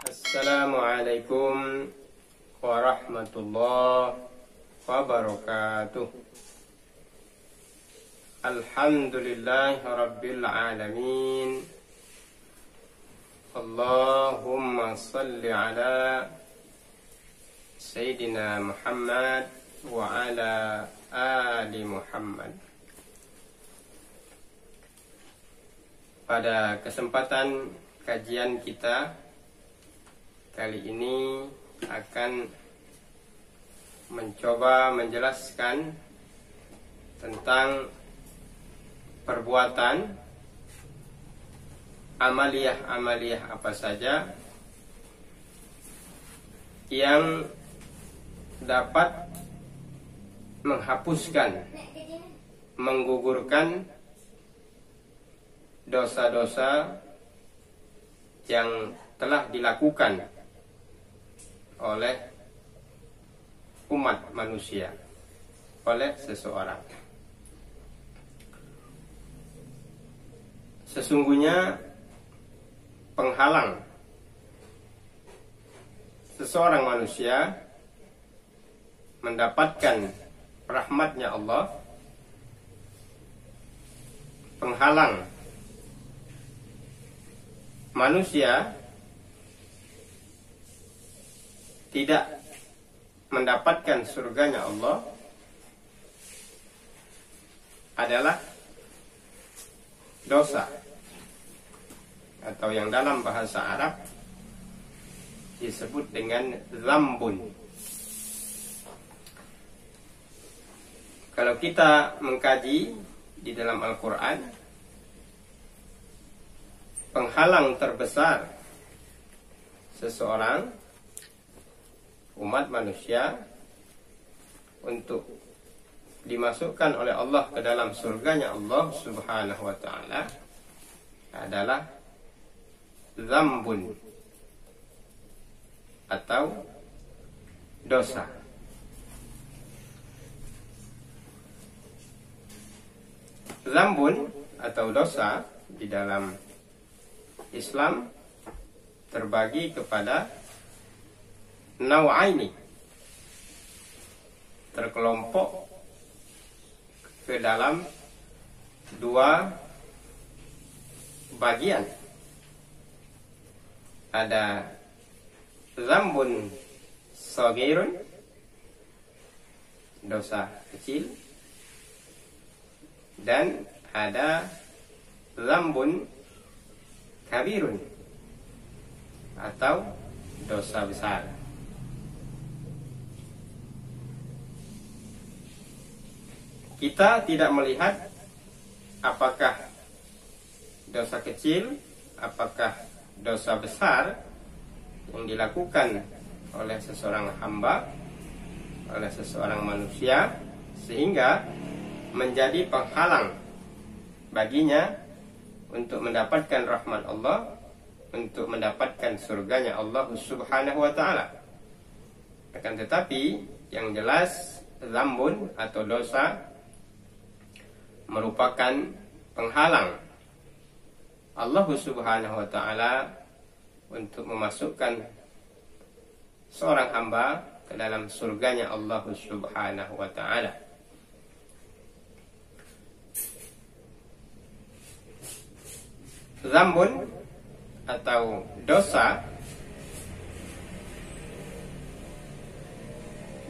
Assalamualaikum warahmatullahi wabarakatuh. Alhamdulillahi rabbil alamin. Allahumma salli ala Sayyidina Muhammad wa ala ali Muhammad. Pada kesempatan kajian kita kali ini akan mencoba menjelaskan tentang perbuatan amaliyah apa saja yang dapat menghapuskan, menggugurkan dosa-dosa yang telah dilakukan oleh umat manusia, oleh seseorang. Sesungguhnya penghalang seseorang manusia mendapatkan rahmatnya Allah, penghalang manusia tidak mendapatkan surganya Allah adalah dosa, atau yang dalam bahasa Arab disebut dengan zambun. Kalau kita mengkaji di dalam Al-Quran, penghalang terbesar seseorang, umat manusia, untuk dimasukkan oleh Allah ke dalam surganya Allah Subhanahu wa ta'ala adalah zambun, atau dosa. Zambun atau dosa di dalam Islam terbagi kepada nau'aini, terkelompok ke dalam dua bagian. Ada zambun shagirun, dosa kecil, dan ada zambun kabirun, atau dosa besar. Kita tidak melihat apakah dosa kecil, apakah dosa besar yang dilakukan oleh seseorang hamba, oleh seseorang manusia, sehingga menjadi penghalang baginya untuk mendapatkan rahmat Allah, untuk mendapatkan surganya Allah Subhanahu wa ta'ala. Akan tetapi yang jelas, zambun atau dosa merupakan penghalang Allah Subhanahu wa ta'ala untuk memasukkan seorang hamba ke dalam surganya Allah Subhanahu wa ta'ala. Zambun atau dosa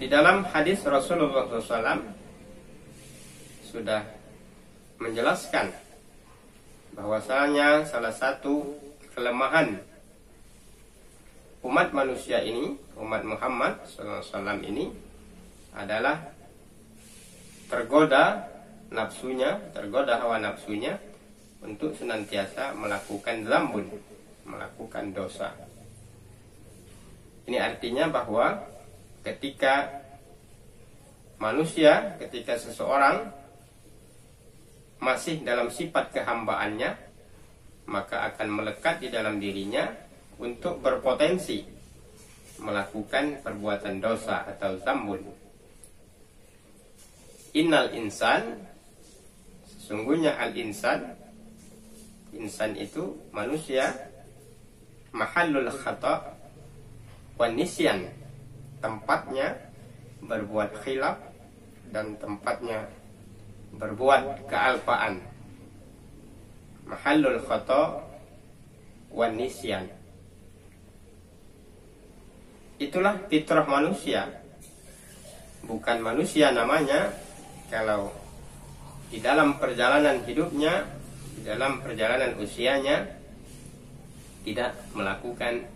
di dalam hadis Rasulullah SAW sudah menjelaskan bahwasanya salah satu kelemahan umat manusia ini, umat Muhammad SAW ini, adalah tergoda nafsunya, tergoda hawa nafsunya untuk senantiasa melakukan zambun, melakukan dosa. Ini artinya bahwa ketika manusia, ketika seseorang masih dalam sifat kehambaannya, maka akan melekat di dalam dirinya untuk berpotensi melakukan perbuatan dosa atau zambun. Innal insan, sesungguhnya al-insan, insan itu manusia, mahallul khata', wan nisyan, tempatnya berbuat khilaf dan tempatnya berbuat kealpaan. Mahallul khata wan nisyan. Itulah fitrah manusia. Bukan manusia namanya kalau di dalam perjalanan hidupnya, di dalam perjalanan usianya tidak melakukan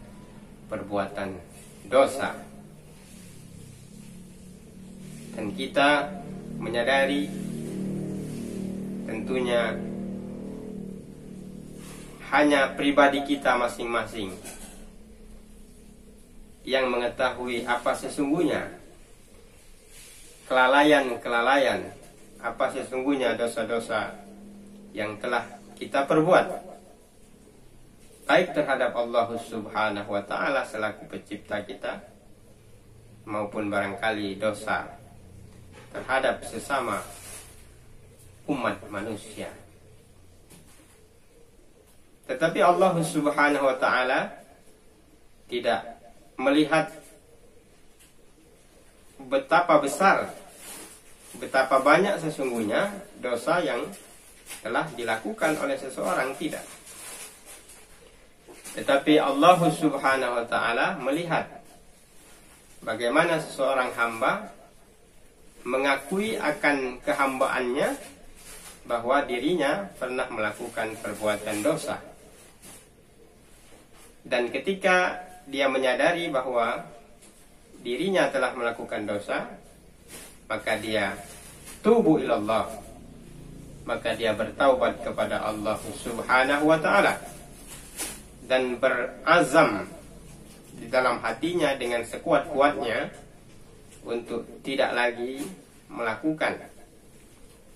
perbuatan dosa. Dan kita menyadari tentunya hanya pribadi kita masing-masing yang mengetahui apa sesungguhnya kelalaian-kelalaian, apa sesungguhnya dosa-dosa yang telah kita perbuat, baik terhadap Allah Subhanahu wa ta'ala selaku pencipta kita, maupun barangkali dosa terhadap sesama umat manusia. Tetapi Allah Subhanahu wa ta'ala tidak melihat betapa besar, betapa banyak sesungguhnya dosa yang telah dilakukan oleh seseorang, tidak. Tetapi Allah Subhanahu wa ta'ala melihat bagaimana seseorang hamba mengakui akan kehambaannya bahwa dirinya pernah melakukan perbuatan dosa. Dan ketika dia menyadari bahwa dirinya telah melakukan dosa, maka dia tubu ilallah, maka dia bertaubat kepada Allah Subhanahu wa ta'ala dan berazam di dalam hatinya dengan sekuat-kuatnya untuk tidak lagi melakukan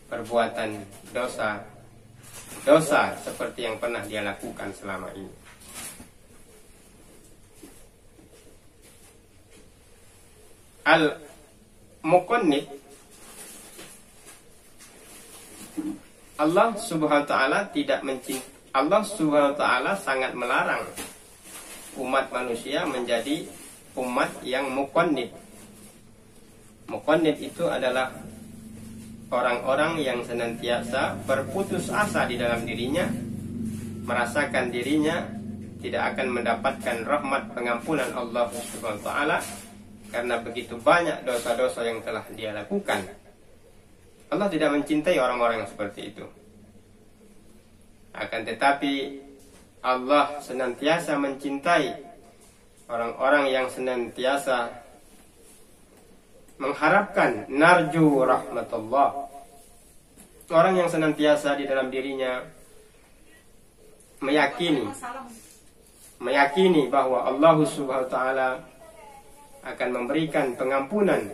perbuatan dosa seperti yang pernah dia lakukan selama ini. Al-Muqannid, Allah Subhanahu wa ta'ala tidak mencintai, Allah Subhanahu wa ta'ala sangat melarang umat manusia menjadi umat yang muqannid. Muqannid itu adalah orang-orang yang senantiasa berputus asa di dalam dirinya, merasakan dirinya tidak akan mendapatkan rahmat pengampunan Allah Subhanahu wa ta'ala karena begitu banyak dosa-dosa yang telah dia lakukan. Allah tidak mencintai orang-orang yang seperti itu. Akan tetapi Allah senantiasa mencintai orang-orang yang senantiasa mengharapkan narju rahmatullah. Orang yang senantiasa di dalam dirinya meyakini bahwa Allah Subhanahu wa ta'ala akan memberikan pengampunan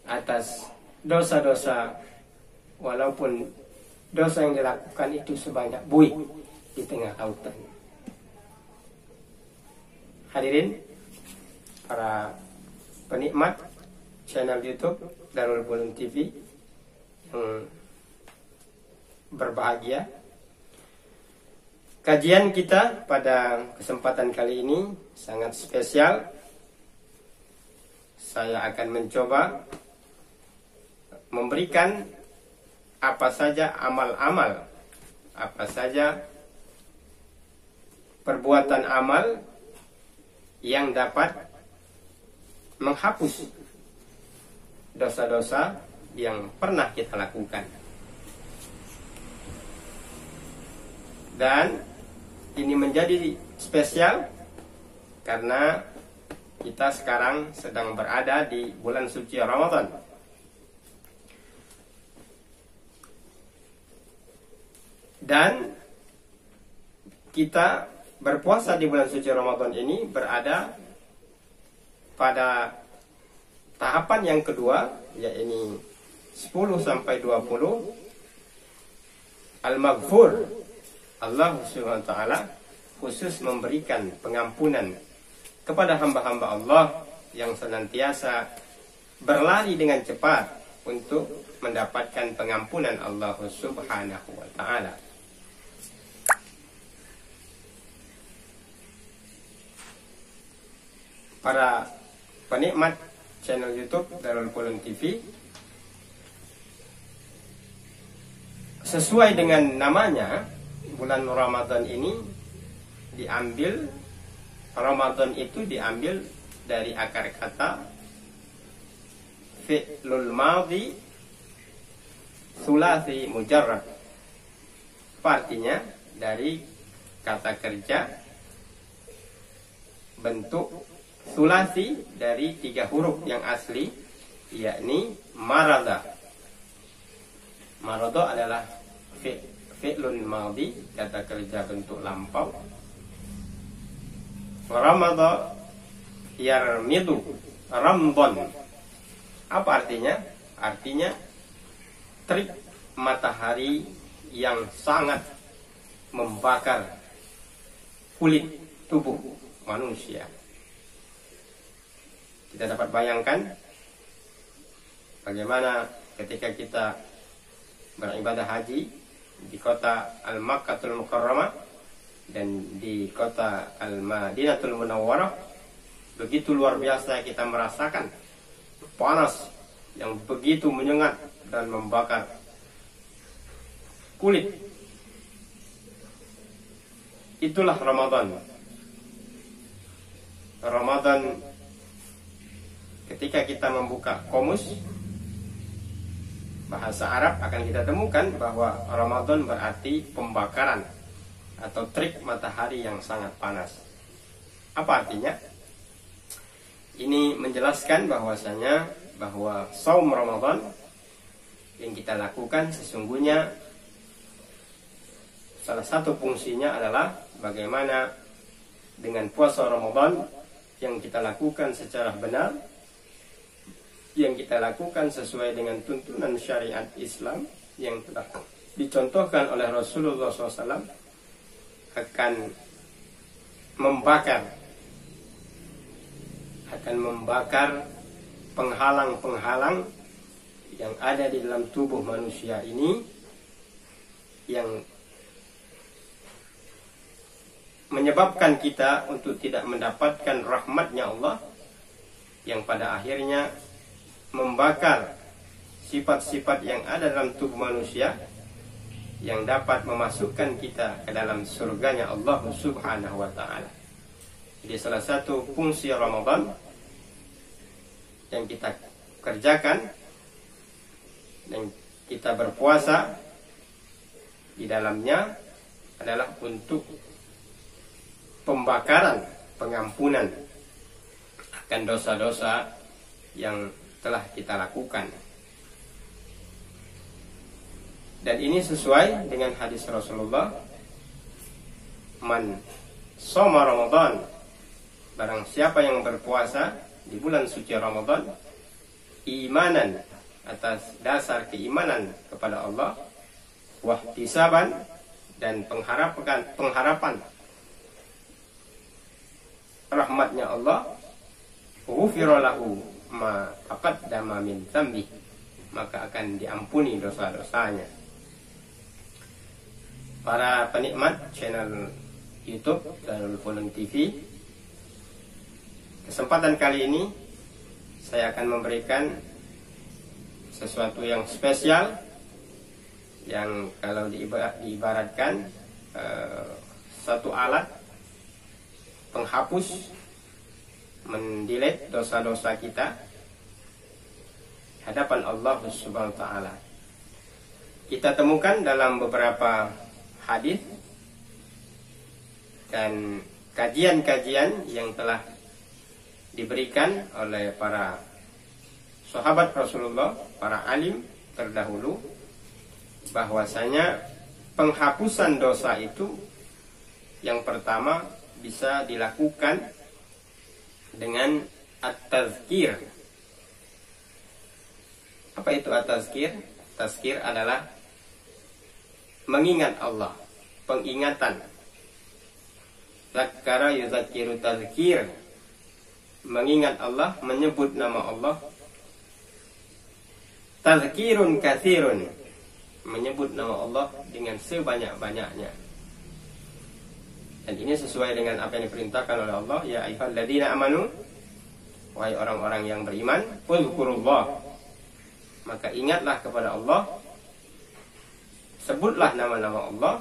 atas dosa-dosa, walaupun dosa yang dilakukan itu sebanyak buih di tengah lautan. Hadirin para penikmat channel YouTube Darul Bulum TV yang berbahagia, kajian kita pada kesempatan kali ini sangat spesial. Saya akan mencoba memberikan apa saja amal-amal, apa saja perbuatan amal yang dapat menghapus dosa-dosa yang pernah kita lakukan. Dan ini menjadi spesial karena kita sekarang sedang berada di bulan suci Ramadan. Dan kita berpuasa di bulan suci Ramadan ini berada pada tahapan yang kedua, yaitu 10 sampai 20 Al-Maghfur. Allah Subhanahu wa ta'ala khusus memberikan pengampunan kepada hamba-hamba Allah yang senantiasa berlari dengan cepat untuk mendapatkan pengampunan Allah Subhanahu wa ta'ala. para penikmat channel YouTube Darul Pulun TV, sesuai dengan namanya, bulan Ramadan ini diambil, Ramadan itu diambil dari akar kata fi'lul madhi sulasi mujarrad. Artinya dari kata kerja bentuk sulasi dari 3 huruf yang asli, yakni marada. Marada adalah fi'lun madhi, kata kerja bentuk lampau. Ramadha yarmidu ramdon. Apa artinya? Artinya terik matahari yang sangat membakar kulit tubuh manusia. Kita dapat bayangkan bagaimana ketika kita beribadah haji di kota Al-Makkahul Mukarramah dan di kota Al-Madinatul Munawwarah, begitu luar biasa kita merasakan panas yang begitu menyengat dan membakar kulit. Itulah Ramadan. Ramadan, ketika kita membuka komus bahasa Arab, akan kita temukan bahwa Ramadan berarti pembakaran atau terik matahari yang sangat panas. Apa artinya? Ini menjelaskan bahwasanya bahwa saum Ramadan yang kita lakukan sesungguhnya salah satu fungsinya adalah bagaimana dengan puasa Ramadan yang kita lakukan secara benar, yang kita lakukan sesuai dengan tuntunan syariat Islam yang telah dicontohkan oleh Rasulullah SAW, akan membakar penghalang-penghalang yang ada di dalam tubuh manusia ini, yang menyebabkan kita untuk tidak mendapatkan rahmatnya Allah, yang pada akhirnya membakar sifat-sifat yang ada dalam tubuh manusia yang dapat memasukkan kita ke dalam surganya Allah Subhanahu wa ta'ala. Jadi salah satu fungsi Ramadan yang kita kerjakan dan kita berpuasa di dalamnya adalah untuk pembakaran, pengampunan akan dosa-dosa yang telah kita lakukan. Dan ini sesuai dengan hadis Rasulullah, man shoma Ramadan, barang siapa yang berpuasa di bulan suci Ramadan, imanan, atas dasar keimanan kepada Allah, wahtisaban, dan pengharapan rahmatnya Allah, ghufira lahu ma taqaddama min dzambi, maka akan diampuni dosa-dosanya. Para penikmat channel YouTube Darul Pulun TV, kesempatan kali ini saya akan memberikan sesuatu yang spesial, yang kalau diibaratkan satu alat penghapus, mendelete dosa-dosa kita hadapan Allah Subhanahu wa ta'ala. Kita temukan dalam beberapa hadis dan kajian-kajian yang telah diberikan oleh para sahabat Rasulullah, para alim terdahulu, bahwasanya penghapusan dosa itu yang pertama bisa dilakukan dengan at-tazkir. Apa itu at-tazkir? Tazkir adalah mengingat Allah, pengingatan. Zakara yuzakiru tazkir, mengingat Allah, menyebut nama Allah. Tazkirun katsirun, menyebut nama Allah dengan sebanyak-banyaknya. Dan ini sesuai dengan apa yang diperintahkan oleh Allah, ya ayyuhalladzina amanu wahai orang-orang yang beriman, uzkurullah, maka ingatlah kepada Allah, sebutlah nama-nama Allah,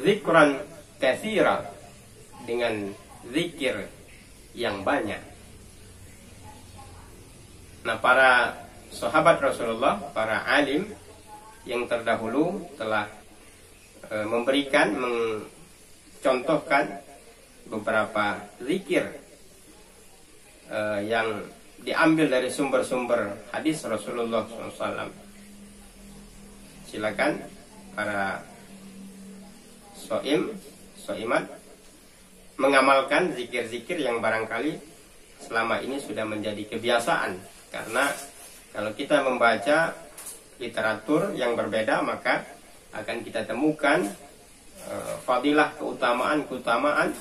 zikran katsira, dengan zikir yang banyak. Nah, para sahabat Rasulullah, para alim yang terdahulu telah memberikan, mencontohkan beberapa zikir yang diambil dari sumber-sumber hadis Rasulullah SAW. Silakan para soimat mengamalkan zikir-zikir yang barangkali selama ini sudah menjadi kebiasaan. Karena kalau kita membaca literatur yang berbeda, maka akan kita temukan fadilah, keutamaan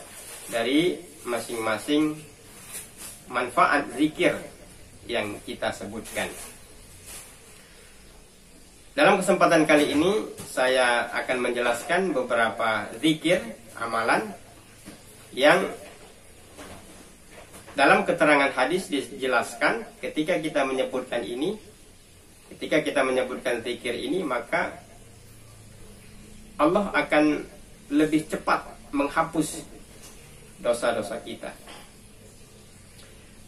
dari masing-masing manfaat zikir yang kita sebutkan. Dalam kesempatan kali ini saya akan menjelaskan beberapa zikir, amalan yang dalam keterangan hadis dijelaskan ketika kita menyebutkan zikir ini, maka Allah akan lebih cepat menghapus dosa-dosa kita.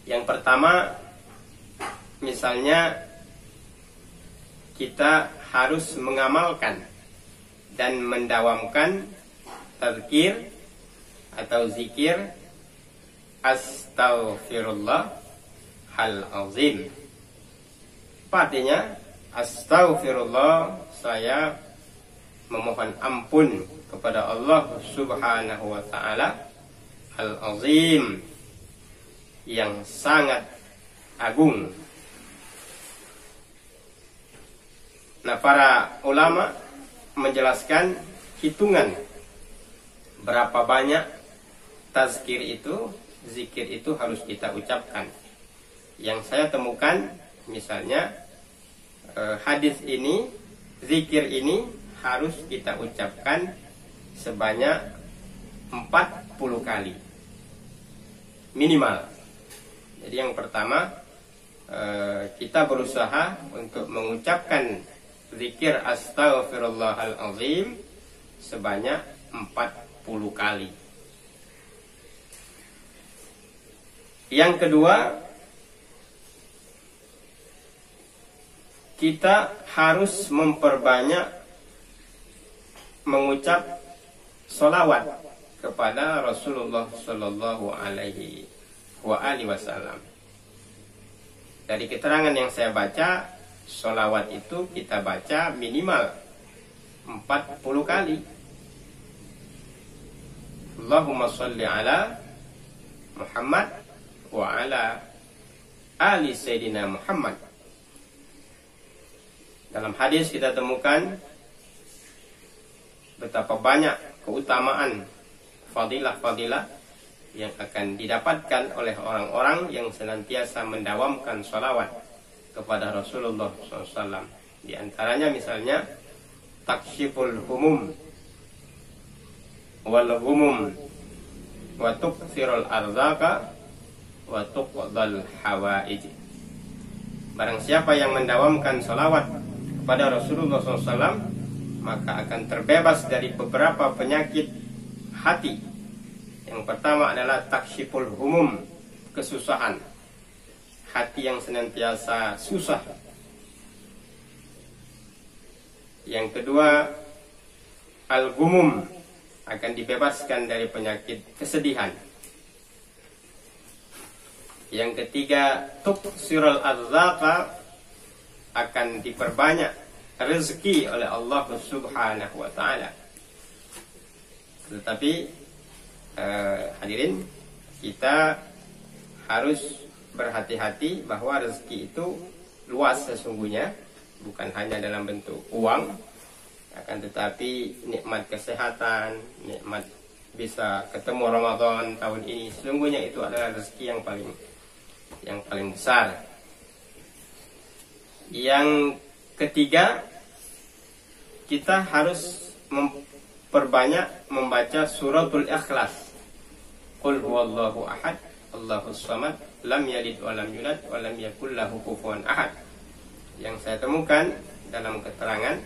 Yang pertama, misalnya kita harus mengamalkan dan mendawamkan tazkir atau zikir astaghfirullah hal azim. Artinya, astaghfirullah, saya memohon ampun kepada Allah Subhanahu wa taala al azim, yang sangat agung. Nah, para ulama menjelaskan hitungan berapa banyak tazkir itu, zikir itu harus kita ucapkan. Yang saya temukan, misalnya hadis ini, zikir ini harus kita ucapkan sebanyak 40 kali minimal. Jadi yang pertama, kita berusaha untuk mengucapkan zikir astaghfirullahal azim sebanyak 40 kali. Yang kedua, kita harus memperbanyak mengucap sholawat kepada Rasulullah Sallallahu Alaihi Wasallam. Dari keterangan yang saya baca, sholawat itu kita baca minimal 40 kali. Allahumma sholli ala Muhammad wa ala ali Sayyidina Muhammad. Dalam hadis kita temukan betapa banyak keutamaan, fadilah-fadilah yang akan didapatkan oleh orang-orang yang senantiasa mendawamkan sholawat kepada Rasulullah SAW. Di antaranya misalnya taksyiful humum wal humum wa tuksirul arzaka wa tuqdal hawaij. Barang siapa yang mendawamkan sholawat kepada Rasulullah SAW, maka akan terbebas dari beberapa penyakit hati. Yang pertama adalah taksyiful humum, kesusahan, hati yang senantiasa susah. Yang kedua, al-humum, akan dibebaskan dari penyakit kesedihan. Yang ketiga, tuksirul arzaka, akan diperbanyak rezeki oleh Allah Subhanahu wa taala. Tetapi hadirin, kita harus berhati-hati bahwa rezeki itu luas sesungguhnya, bukan hanya dalam bentuk uang, akan tetapi nikmat kesehatan, nikmat bisa ketemu Ramadan tahun ini, sesungguhnya itu adalah rezeki yang paling besar. Yang ketiga, kita harus memperbanyak membaca suratul Ikhlas. Qul huwallahu ahad, Allahus samad, lam yalid wa lam yulad wa lam yakul lahu kufuwan ahad. Yang saya temukan dalam keterangan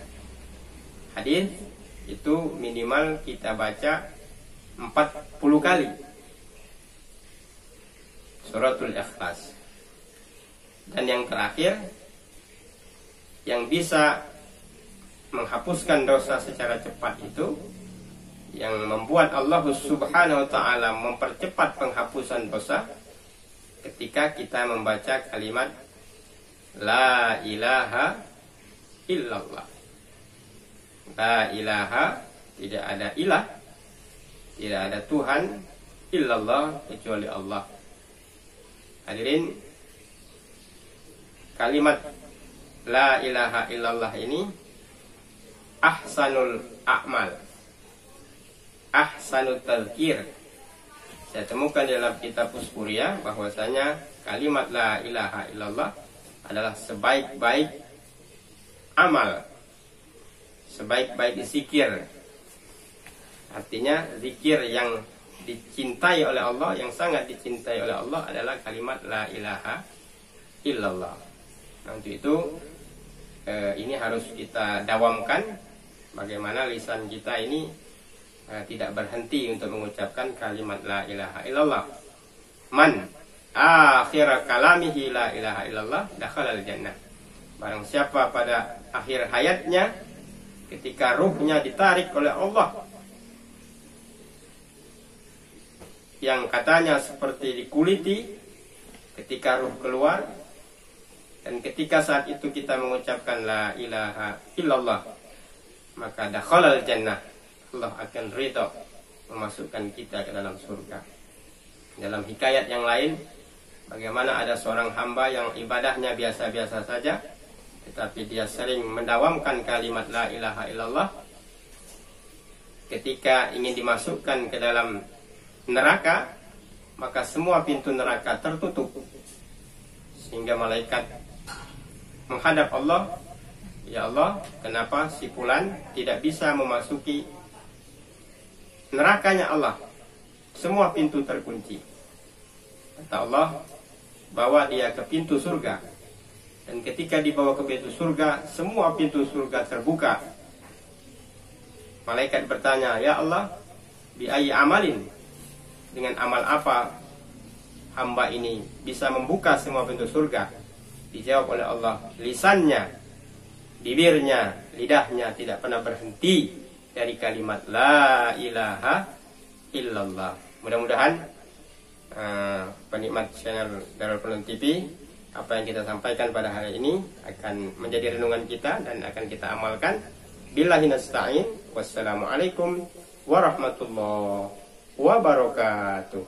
hadis itu minimal kita baca 40 kali suratul Ikhlas. Dan yang terakhir, yang bisa menghapuskan dosa secara cepat itu, yang membuat Allah Subhanahu wa ta'ala mempercepat penghapusan dosa, ketika kita membaca kalimat La ilaha illallah. La ilaha, tidak ada ilah, tidak ada Tuhan, illallah, kecuali Allah. Hadirin, kalimat La ilaha illallah ini ahsanul a'mal, ahsanul tazkir. Saya temukan dalam kitab Uskuriyah bahwasanya kalimat La ilaha illallah adalah sebaik-baik amal, sebaik-baik zikir. Artinya zikir yang dicintai oleh Allah, yang sangat dicintai oleh Allah adalah kalimat La ilaha illallah. Nah, untuk itu ini harus kita dawamkan, bagaimana lisan kita ini tidak berhenti untuk mengucapkan kalimat La ilaha illallah. Man akhir kalamihi la ilaha illallah dakhalal jannah. Barang siapa pada akhir hayatnya, ketika ruhnya ditarik oleh Allah, yang katanya seperti dikuliti, ketika ruh keluar, dan ketika saat itu kita mengucapkan La ilaha illallah, maka dakhalal jannah, Allah akan ridha memasukkan kita ke dalam surga. Dalam hikayat yang lain, bagaimana ada seorang hamba yang ibadahnya biasa-biasa saja, tetapi dia sering mendawamkan kalimat La ilaha illallah. Ketika ingin dimasukkan ke dalam neraka, maka semua pintu neraka tertutup, sehingga malaikat menghadap Allah, ya Allah, kenapa si fulan tidak bisa memasuki nerakanya Allah? Semua pintu terkunci. Kata Allah, bawa dia ke pintu surga. Dan ketika dibawa ke pintu surga, semua pintu surga terbuka. Malaikat bertanya, ya Allah, bi ayyi amalin, dengan amal apa hamba ini bisa membuka semua pintu surga? Dijawab oleh Allah, lisannya, bibirnya, lidahnya tidak pernah berhenti dari kalimat La ilaha illallah. Mudah-mudahan penikmat channel Darul Quran TV, apa yang kita sampaikan pada hari ini akan menjadi renungan kita dan akan kita amalkan. Billahi nasta'in. Wassalamualaikum warahmatullahi wabarakatuh.